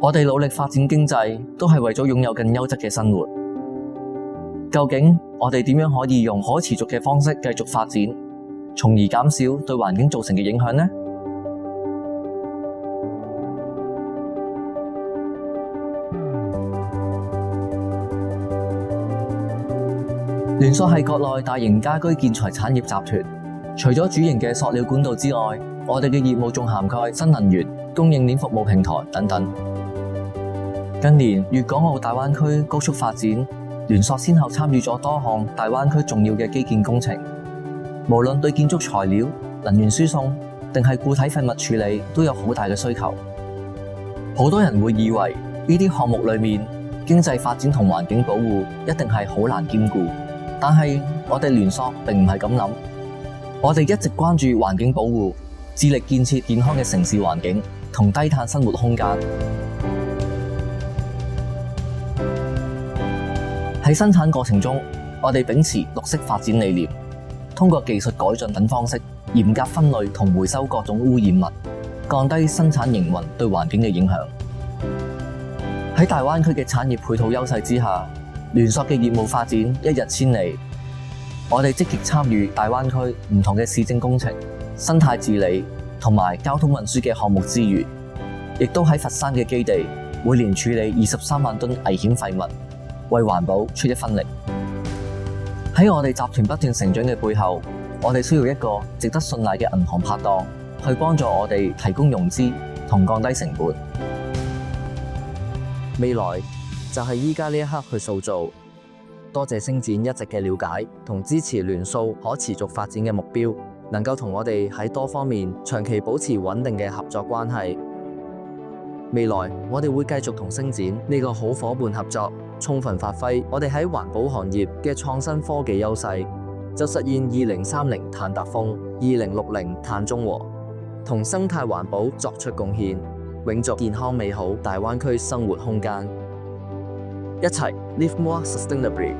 我哋努力發展經濟，都係為咗擁有更優質嘅生活。究竟我哋點樣可以用可持續嘅方式繼續發展，從而減少對環境造成嘅影響呢？聯塑係國內大型家居建材產業集團，除咗主營嘅塑料管道之外，我哋嘅業務仲涵蓋新能源、供應鏈服務平台等等。近年粵港澳大灣區高速發展，聯塑先後參與咗多項大灣區重要嘅基建工程，無論對建築材料、能源輸送定係固體廢物處理，都有好大嘅需求。好多人會以為呢啲項目裏面經濟發展同環境保護一定係好難兼顧，但係我哋聯塑並唔係咁諗。我哋一直關注環境保護，致力建設健康嘅城市環境同低碳生活空間。喺生產過程中，我哋秉持綠色發展理念，通過技術改進等方式，嚴格分類同回收各種污染物，降低生產營運對環境嘅影響。喺大灣區嘅產業配套優勢之下，聯塑嘅業務發展一日千里。我哋積極參與大灣區唔同嘅市政工程、生態治理同埋交通運輸嘅項目之餘，亦都喺佛山嘅基地每年處理23萬噸危險廢物，為環保出一分力。喺我哋集團不斷成長嘅背後，我哋需要一個值得信賴嘅銀行拍檔，去幫助我哋提供融資同降低成本。未來就係依家呢一刻去塑造。多謝星展一直嘅了解同支持聯塑可持續發展嘅目標，能夠同我哋喺多方面長期保持穩定嘅合作關係。未來我哋會繼續同星展呢個好夥伴合作，充分發揮我哋喺環保行業嘅創新科技優勢，就實現2030碳達峰、2060碳中和，同生態環保作出貢獻，永續健康美好大灣區生活空間。一齊 Live More Sustainably。